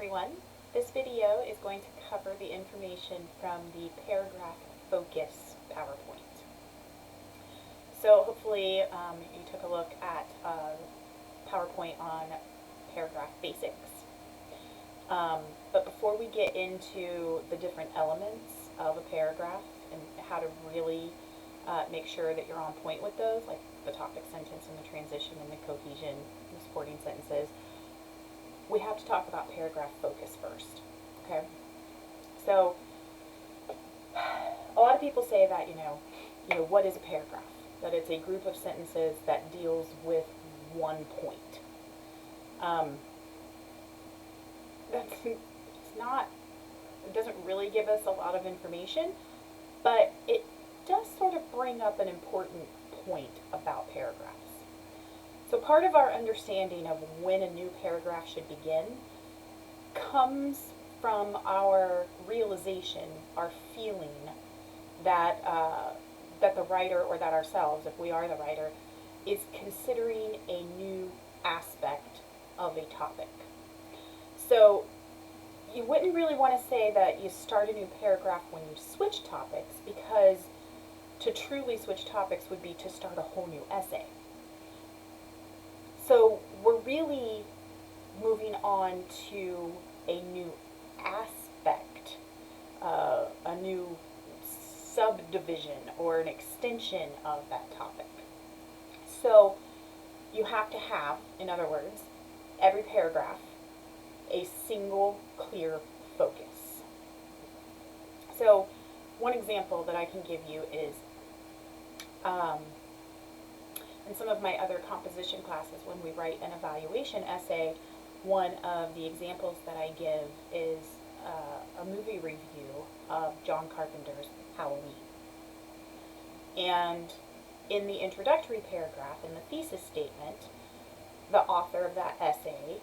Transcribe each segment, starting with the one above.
everyone. This video is going to cover the information from the ParagraphFocus PowerPoint. So hopefully you took a look at PowerPoint on paragraph basics. But before we get into the different elements of a paragraph and how to really make sure that you're on point with those, like the topic sentence and the transition and the cohesion and the supporting sentences, we have to talk about paragraph focus first, okay? So, a lot of people say that, what is a paragraph? That it's a group of sentences that deals with one point. It doesn't really give us a lot of information, but it does sort of bring up an important point about paragraphs. So part of our understanding of when a new paragraph should begin comes from our realization, our feeling that that the writer, or that ourselves, if we are the writer, is considering a new aspect of a topic. So you wouldn't really want to say that you start a new paragraph when you switch topics, because to truly switch topics would be to start a whole new essay. So we're really moving on to a new aspect, a new subdivision or an extension of that topic. So you have to have, in other words, every paragraph, a single clear focus. So one example that I can give you is in some of my other composition classes, when we write an evaluation essay, one of the examples that I give is a movie review of John Carpenter's Halloween. And in the introductory paragraph, in the thesis statement, the author of that essay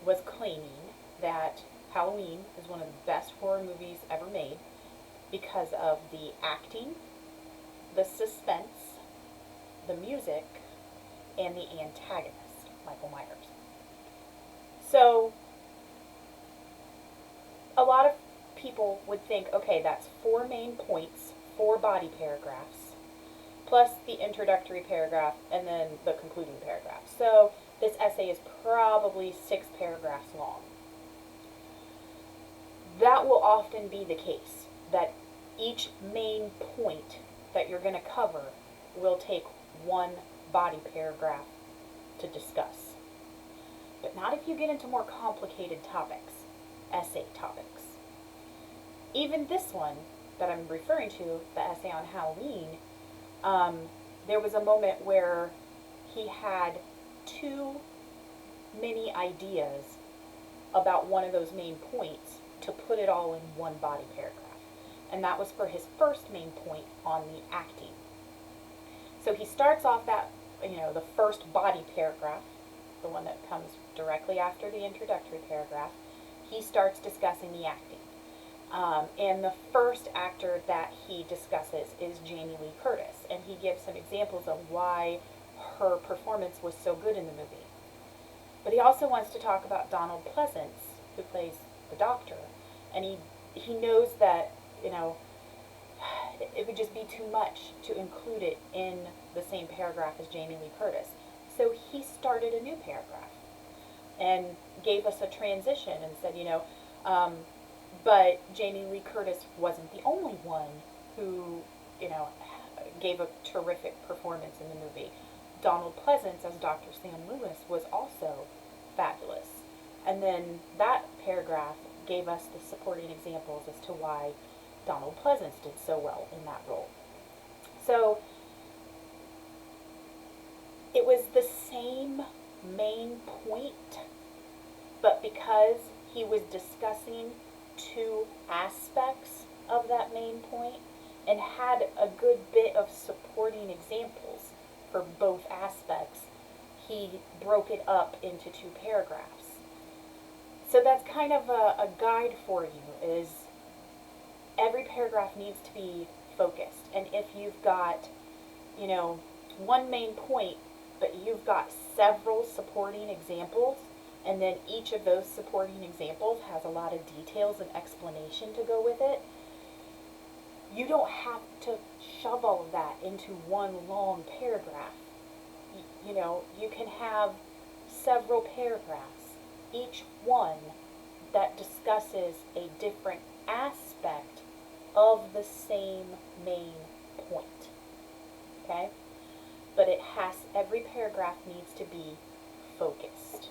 was claiming that Halloween is one of the best horror movies ever made because of the acting, the suspense, the music, and the antagonist, Michael Myers. So a lot of people would think, okay, that's 4 main points, 4 body paragraphs, plus the introductory paragraph, and then the concluding paragraph. So this essay is probably 6 paragraphs long. That will often be the case, that each main point that you're going to cover will take 1 body paragraph to discuss. But not if you get into more complicated topics, essay topics. Even this one that I'm referring to, the essay on Halloween, there was a moment where he had too many ideas about one of those main points to put it all in 1 body paragraph. And that was for his first main point on the acting. So he starts off that, the first body paragraph, the one that comes directly after the introductory paragraph. He starts discussing the acting. And the first actor that he discusses is Jamie Lee Curtis, and he gives some examples of why her performance was so good in the movie. But he also wants to talk about Donald Pleasance, who plays the doctor, and he knows that, it would just be too much to include it in the same paragraph as Jamie Lee Curtis. So he started a new paragraph and gave us a transition and said, but Jamie Lee Curtis wasn't the only one who, gave a terrific performance in the movie. Donald Pleasance as Dr. Sam Lewis was also fabulous. And then that paragraph gave us the supporting examples as to why Donald Pleasance did so well in that role. So it was the same main point, but because he was discussing 2 aspects of that main point and had a good bit of supporting examples for both aspects, he broke it up into 2 paragraphs. So that's kind of a guide for you, is every paragraph needs to be focused. And if you've got, 1 main point, but you've got several supporting examples, and then each of those supporting examples has a lot of details and explanation to go with it. You don't have to shove all of that into one long paragraph. You know, you can have several paragraphs, each one that discusses a different aspect of the same main point. Okay? But every paragraph needs to be focused.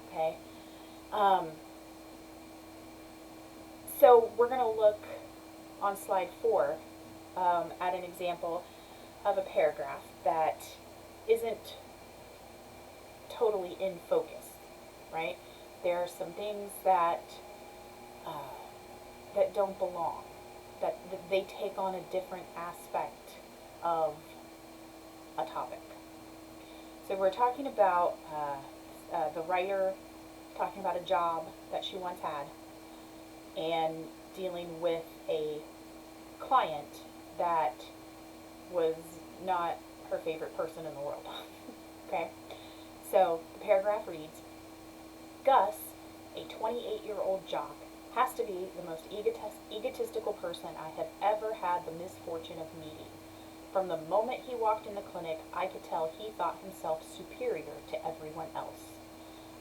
Okay? So we're going to look on slide 4 at an example of a paragraph that isn't totally in focus, right? There are some things that that don't belong, that they take on a different aspect of a topic. So we're talking about the writer talking about a job that she once had and dealing with a client that was not her favorite person in the world. Okay? So the paragraph reads, Gus, a 28-year-old jock, has to be the most egotistical person I have ever had the misfortune of meeting. From the moment he walked in the clinic, I could tell he thought himself superior to everyone else.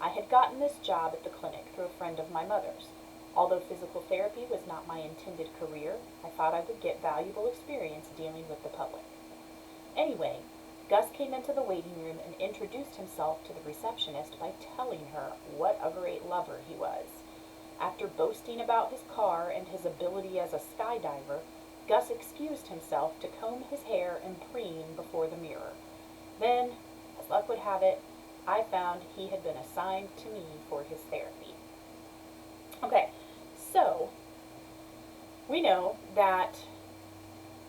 I had gotten this job at the clinic through a friend of my mother's. Although physical therapy was not my intended career, I thought I would get valuable experience dealing with the public. Anyway, Gus came into the waiting room and introduced himself to the receptionist by telling her what a great lover he was. After boasting about his car and his ability as a skydiver, Gus excused himself to comb his hair and preen before the mirror. Then, as luck would have it, I found he had been assigned to me for his therapy. Okay, so we know that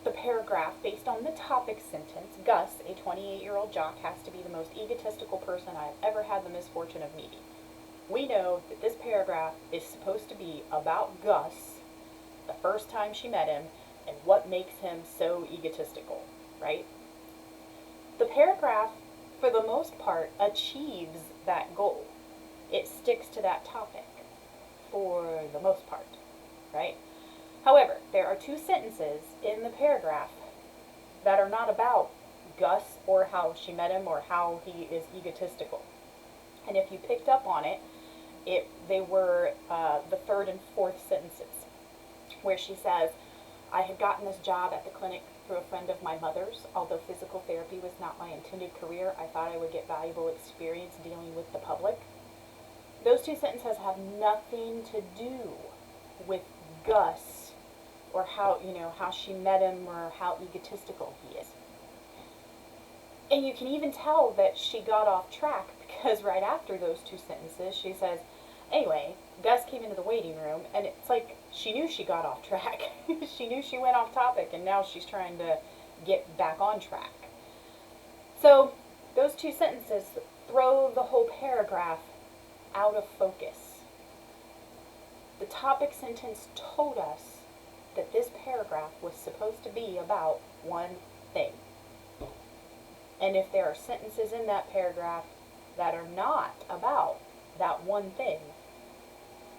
the paragraph, based on the topic sentence, Gus, a 28-year-old jock, has to be the most egotistical person I have ever had the misfortune of meeting. We know that this paragraph is supposed to be about Gus, the first time she met him, and what makes him so egotistical, right? The paragraph, for the most part, achieves that goal. It sticks to that topic, for the most part, right? However, there are 2 sentences in the paragraph that are not about Gus or how she met him or how he is egotistical. And if you picked up on it, they were the 3rd and 4th sentences, where she says, I had gotten this job at the clinic through a friend of my mother's. Although physical therapy was not my intended career, I thought I would get valuable experience dealing with the public. Those 2 sentences have nothing to do with Gus or how she met him or how egotistical he is. And you can even tell that she got off track because right after those 2 sentences she says, anyway, Gus came into the waiting room, and it's like she knew she got off track. She knew she went off topic, and now she's trying to get back on track. So those 2 sentences throw the whole paragraph out of focus. The topic sentence told us that this paragraph was supposed to be about one thing. And if there are sentences in that paragraph that are not about that one thing,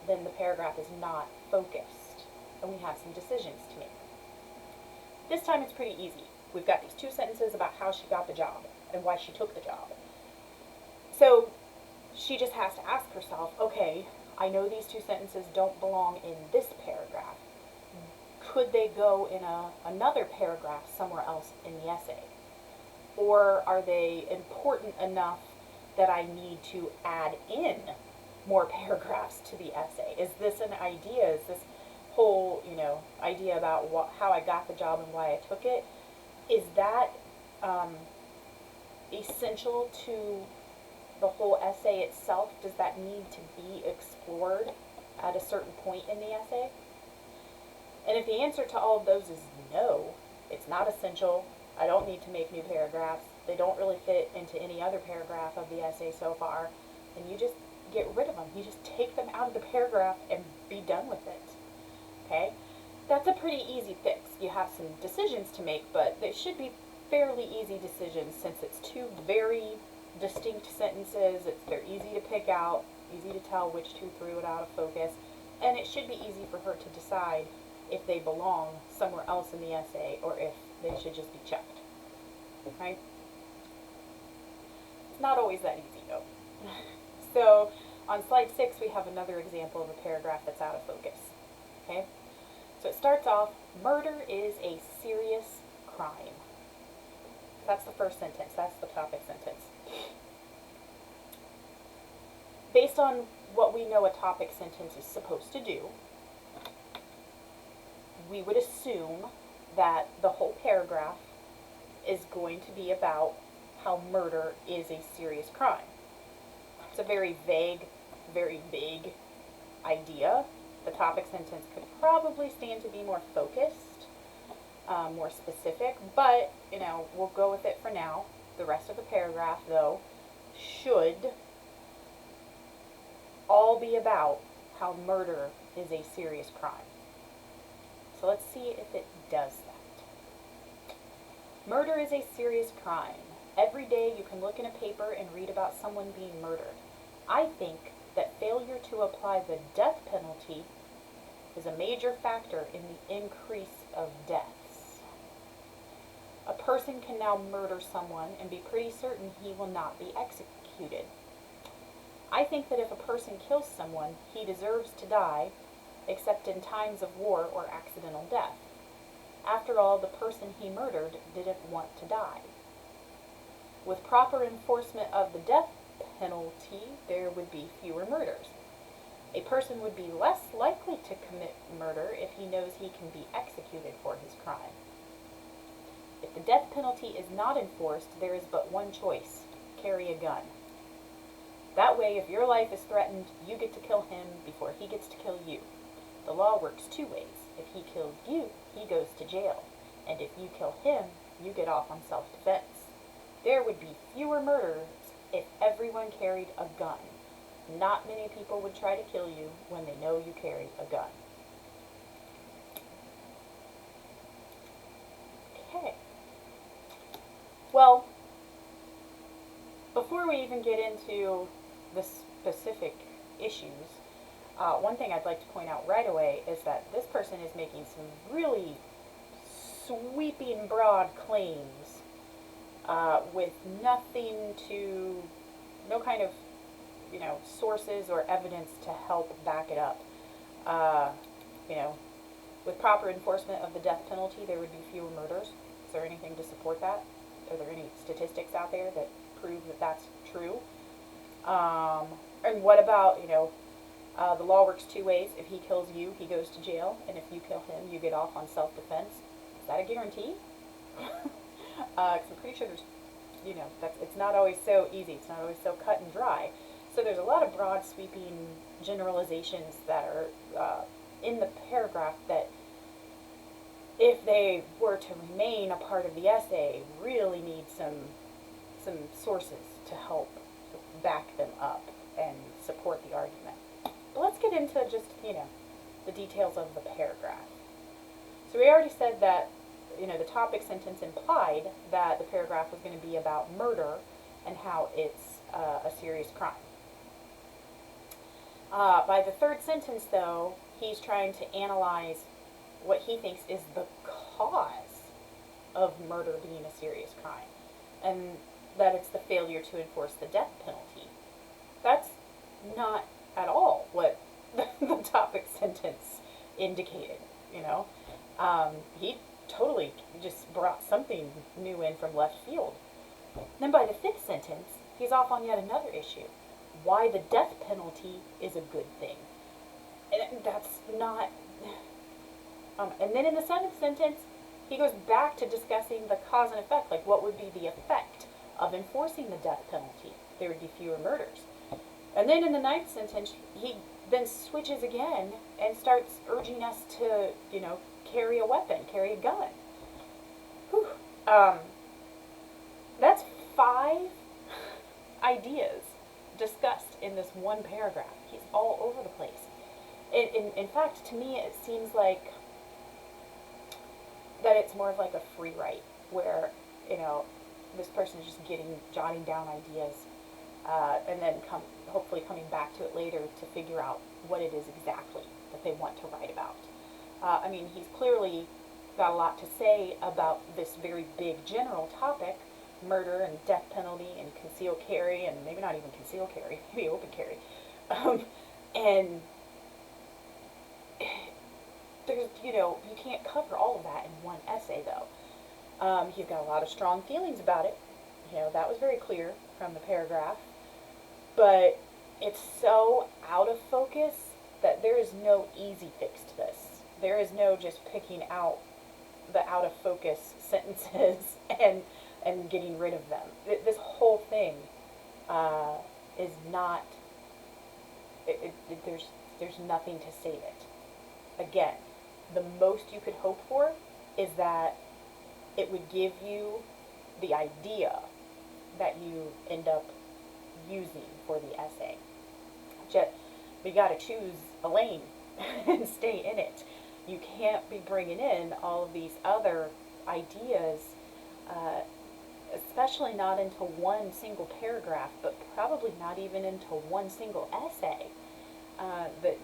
then the paragraph is not focused, and we have some decisions to make. This time it's pretty easy. We've got these 2 sentences about how she got the job and why she took the job. So she just has to ask herself, okay, I know these 2 sentences don't belong in this paragraph. Could they go in another paragraph somewhere else in the essay? Or are they important enough that I need to add in more paragraphs to the essay? Is this an idea? Is this whole, idea about how I got the job and why I took it? Is that essential to the whole essay itself? Does that need to be explored at a certain point in the essay? And if the answer to all of those is no, it's not essential, I don't need to make new paragraphs, they don't really fit into any other paragraph of the essay so far, then you just get rid of them. You just take them out of the paragraph and be done with it. Okay? That's a pretty easy fix. You have some decisions to make, but they should be fairly easy decisions since it's 2 very distinct sentences. They're easy to pick out, easy to tell which two threw it out of focus, and it should be easy for her to decide if they belong somewhere else in the essay or if they should just be checked. Right? It's not always that easy, though. So on slide 6, we have another example of a paragraph that's out of focus. Okay? So it starts off, murder is a serious crime. That's the first sentence. That's the topic sentence. Based on what we know a topic sentence is supposed to do, we would assume that the whole paragraph is going to be about how murder is a serious crime. It's a very vague, very big idea. The topic sentence could probably stand to be more focused, more specific, but, we'll go with it for now. The rest of the paragraph, though, should all be about how murder is a serious crime. So let's see if it does that. Murder is a serious crime. Every day you can look in a paper and read about someone being murdered. I think that failure to apply the death penalty is a major factor in the increase of deaths. A person can now murder someone and be pretty certain he will not be executed. I think that if a person kills someone, he deserves to die, except in times of war or accidental death. After all, the person he murdered didn't want to die. With proper enforcement of the death penalty, there would be fewer murders. A person would be less likely to commit murder if he knows he can be executed for his crime. If the death penalty is not enforced, there is but one choice: carry a gun. That way, if your life is threatened, you get to kill him before he gets to kill you. The law works two ways. If he kills you, he goes to jail. And if you kill him, you get off on self-defense. There would be fewer murders if everyone carried a gun. Not many people would try to kill you when they know you carry a gun. Okay. Well, before we even get into the specific issues, one thing I'd like to point out right away is that this person is making some really sweeping, broad claims with no kind of, sources or evidence to help back it up. With proper enforcement of the death penalty, there would be fewer murders. Is there anything to support that? Are there any statistics out there that prove that that's true? And what about, the law works two ways. If he kills you, he goes to jail, and if you kill him, you get off on self-defense. Is that a guarantee? 'Cause I'm pretty sure there's, it's not always so easy. It's not always so cut and dry. So there's a lot of broad, sweeping generalizations that are in the paragraph that, if they were to remain a part of the essay, really need some sources to help back them up and support the argument. But let's get into just, the details of the paragraph. So we already said that, the topic sentence implied that the paragraph was going to be about murder and how it's a serious crime. By the third sentence, though, he's trying to analyze what he thinks is the cause of murder being a serious crime, and that it's the failure to enforce the death penalty. That's not at all what the topic sentence indicated, He totally just brought something new in from left field. Then by the fifth sentence, he's off on yet another issue: why the death penalty is a good thing. And that's not... and then in the seventh sentence, he goes back to discussing the cause and effect, like what would be the effect of enforcing the death penalty. There would be fewer murders. And then in the ninth sentence, he then switches again and starts urging us to, carry a weapon, carry a gun. Whew. That's 5 ideas discussed in this one paragraph. He's all over the place. In fact, to me, it seems like that it's more of like a free write, where, this person is just jotting down ideas, and then hopefully coming back to it later to figure out what it is exactly that they want to write about. I mean, he's clearly got a lot to say about this very big general topic, murder and death penalty and concealed carry, and maybe not even concealed carry, maybe open carry. And there's, you can't cover all of that in one essay, though. He's got a lot of strong feelings about it. That was very clear from the paragraph. But it's so out of focus that there is no easy fix to this. There is no just picking out the out of focus sentences and getting rid of them. This whole thing is not, there's nothing to save it. Again, the most you could hope for is that it would give you the idea that you end up using for the essay. But you got to choose a lane and stay in it. You can't be bringing in all of these other ideas, especially not into one single paragraph, but probably not even into one single essay.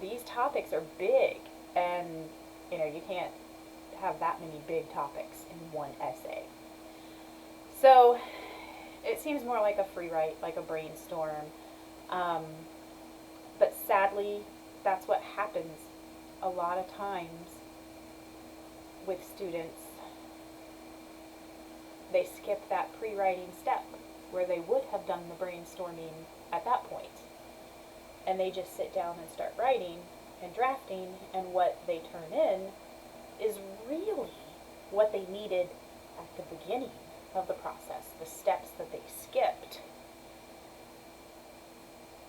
These topics are big, and you can't have that many big topics in one essay. So it seems more like a free write, like a brainstorm. But sadly, that's what happens a lot of times with students. They skip that pre-writing step where they would have done the brainstorming at that point. And they just sit down and start writing and drafting, and what they turn in is really what they needed at the beginning of the process, the steps that they skipped.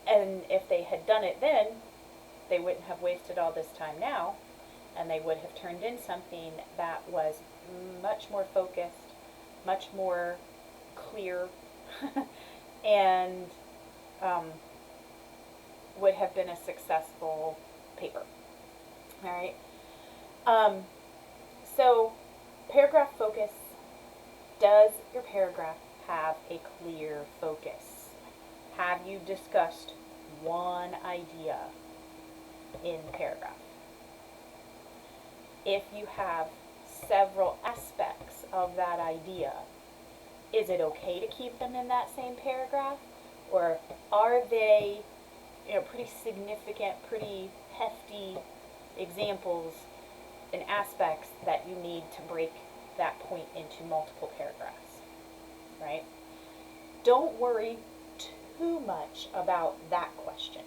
And if they had done it then, they wouldn't have wasted all this time now, and they would have turned in something that was much more focused, much more clear, and would have been a successful paper. All right. So, paragraph focus. Does your paragraph have a clear focus? Have you discussed one idea in the paragraph? If you have several aspects of that idea, is it okay to keep them in that same paragraph? Or are they pretty significant, pretty hefty examples and aspects that you need to break that point into multiple paragraphs, right? Don't worry too much about that question.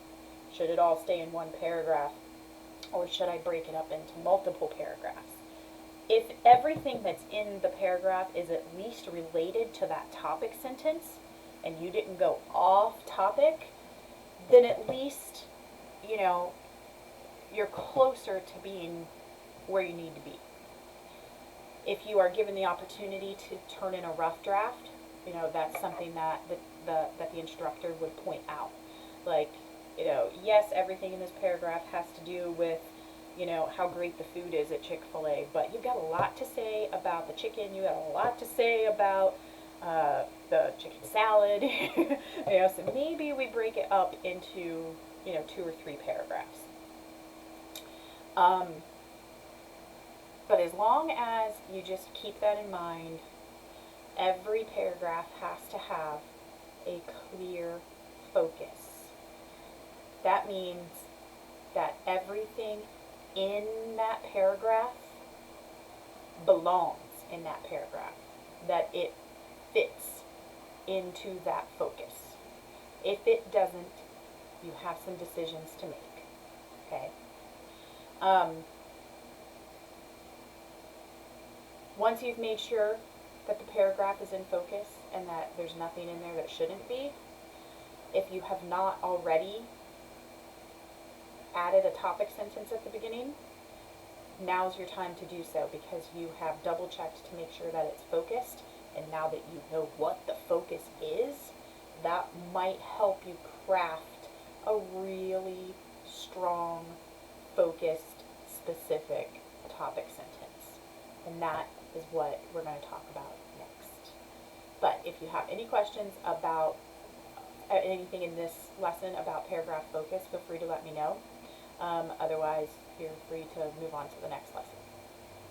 Should it all stay in one paragraph, or should I break it up into multiple paragraphs? If everything that's in the paragraph is at least related to that topic sentence, and you didn't go off topic, then at least, you're closer to being where you need to be. If you are given the opportunity to turn in a rough draft, that's something that the instructor would point out. Like, yes, everything in this paragraph has to do with, how great the food is at Chick-fil-A, but you've got a lot to say about the chicken, you got a lot to say about the chicken salad, so maybe we break it up into, 2 or 3 paragraphs. But as long as you just keep that in mind, every paragraph has to have a clear focus. That means that everything in that paragraph belongs in that paragraph, that it fits into that focus. If it doesn't, you have some decisions to make, okay? Once you've made sure that the paragraph is in focus and that there's nothing in there that shouldn't be, if you have not already added a topic sentence at the beginning, now's your time to do so, because you have double checked to make sure that it's focused, and now that you know what the focus is, that might help you craft a really strong, focused, specific topic sentence. And that is what we're going to talk about next. But if if you have any questions about anything in this lesson about paragraph focus, feel free to let me know. Otherwise, you're free to move on to the next lesson.